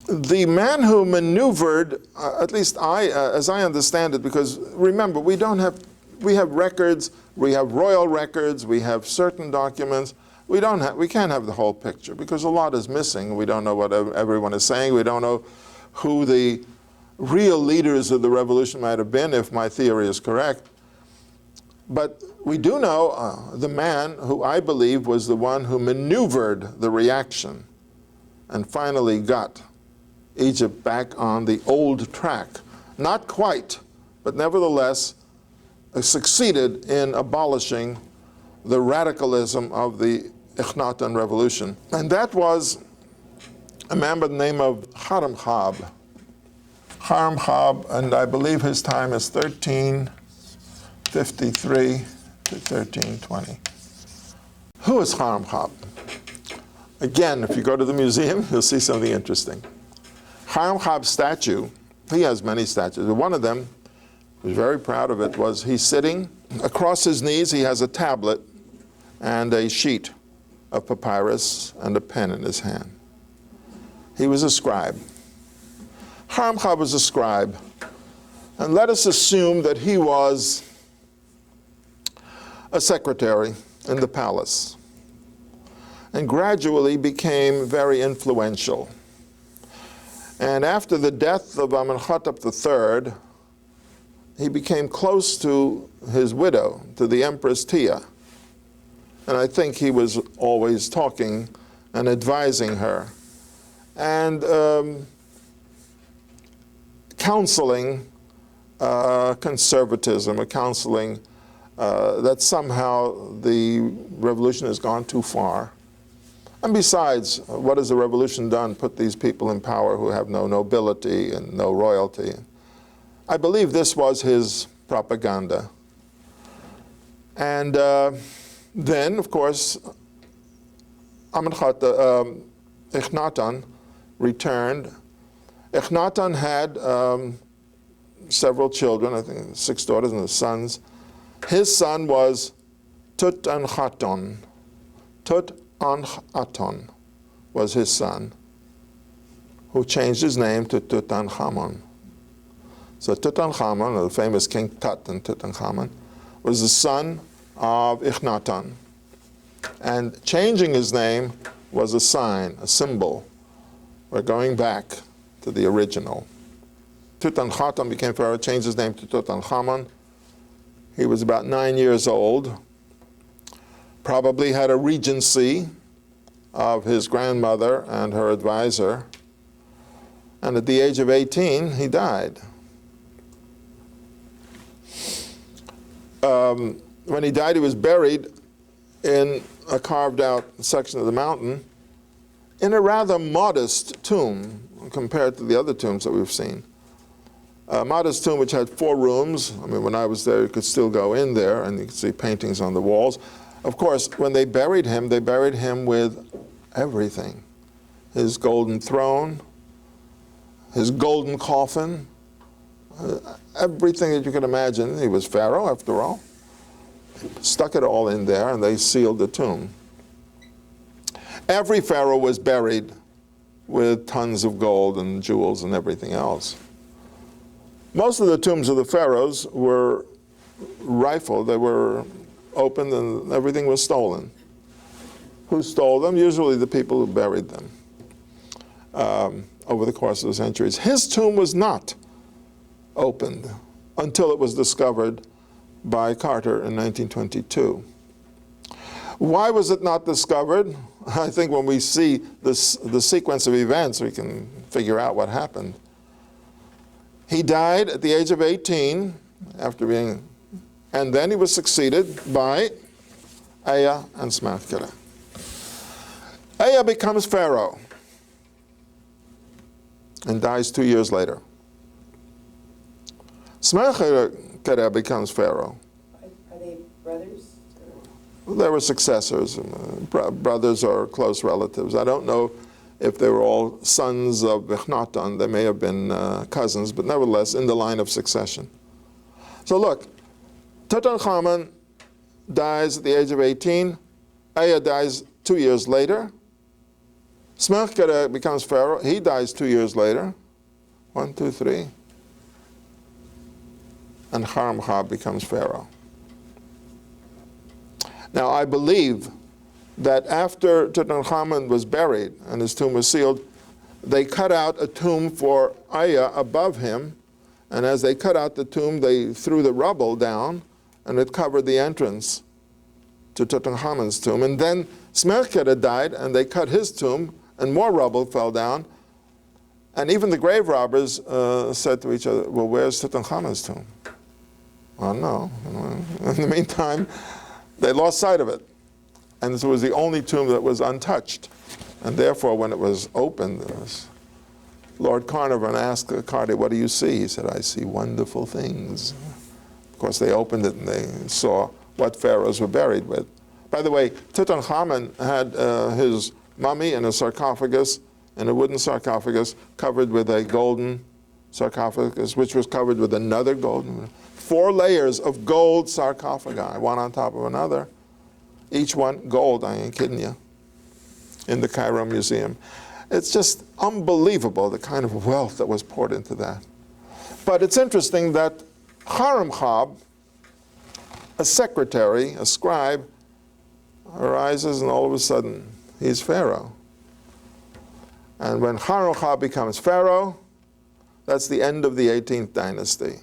The man who maneuvered, at least as I understand it, because remember, we have records, we have royal records, we have certain documents. We can't have the whole picture because a lot is missing. We don't know what everyone is saying. We don't know who the real leaders of the revolution might have been, if my theory is correct. But we do know the man who I believe was the one who maneuvered the reaction and finally got Egypt back on the old track. Not quite, but nevertheless succeeded in abolishing the radicalism of the Akhenaten revolution. And that was a man by the name of Haremhab. Haremhab, and I believe his time is 1353 to 1320. Who is Haremhab? Again, if you go to the museum, you'll see something interesting. Haremhab's statue, he has many statues, but one of them, he was very proud of it, was he's sitting across his knees. He has a tablet and a sheet of papyrus and a pen in his hand. He was a scribe. Haremhab was a scribe. And let us assume that he was a secretary in the palace and gradually became very influential. And after the death of Amenhotep III, he became close to his widow, to the Empress Tia. And I think he was always talking and advising her and counseling conservatism, or counseling that somehow the revolution has gone too far. And besides, what has the revolution done? Put these people in power who have no nobility and no royalty. I believe this was his propaganda. And then, of course, Akhenaten returned. Akhenaten had several children, I think 6 daughters and sons. His son was Tutankhaten. Tutankhaten was his son, who changed his name to Tutankhamun. So Tutankhamun, the famous King Tut and Tutankhamun, was the son of Akhenaten. And changing his name was a sign, a symbol. We're going back to the original. Tutankhaten became pharaoh, changed his name to Tutankhamun. He was about 9 years old, probably had a regency of his grandmother and her advisor. And at the age of 18, he died. When he died, he was buried in a carved-out section of the mountain in a rather modest tomb compared to the other tombs that we've seen. A modest tomb which had 4 rooms. I mean, when I was there, you could still go in there, and you could see paintings on the walls. Of course, when they buried him with everything. His golden throne, his golden coffin, everything that you can imagine. He was pharaoh, after all. Stuck it all in there, and they sealed the tomb. Every pharaoh was buried with tons of gold and jewels and everything else. Most of the tombs of the pharaohs were rifled. They were opened and everything was stolen. Who stole them? Usually the people who buried them over the course of the centuries. His tomb was not opened until it was discovered by Carter in 1922. Why was it not discovered? I think when we see the sequence of events, we can figure out what happened. He died at the age of 18, and then he was succeeded by Aya and Smerkele. Aya becomes pharaoh and dies 2 years later. Smerkele becomes pharaoh. Are they brothers? They were successors, brothers or close relatives. I don't know if they were all sons of Akhenaten. They may have been cousins, but nevertheless in the line of succession. So look, Tutankhamun dies at the age of 18. Aya dies 2 years later. Smerkere becomes pharaoh. He dies 2 years later. 1, 2, 3. And Haremhab becomes pharaoh. Now, I believe that after Tutankhamun was buried and his tomb was sealed, they cut out a tomb for Aya above him, and as they cut out the tomb, they threw the rubble down, and it covered the entrance to Tutankhamun's tomb. And then Smerkere died, and they cut his tomb, and more rubble fell down. And even the grave robbers said to each other, well, where's Tutankhamun's tomb? Well, no. In the meantime, they lost sight of it. And this was the only tomb that was untouched. And therefore, when it was opened, Lord Carnarvon asked Carty, what do you see? He said, I see wonderful things. Of course, they opened it and they saw what pharaohs were buried with. By the way, Tutankhamun had his mummy in a sarcophagus, in a wooden sarcophagus, covered with a golden sarcophagus, which was covered with another golden. 4 layers of gold sarcophagi, one on top of another. Each one gold, I ain't kidding you, in the Cairo Museum. It's just unbelievable, the kind of wealth that was poured into that. But it's interesting that Haremhab, a secretary, a scribe, arises and all of a sudden he's pharaoh. And when Haremhab becomes pharaoh, that's the end of the 18th dynasty.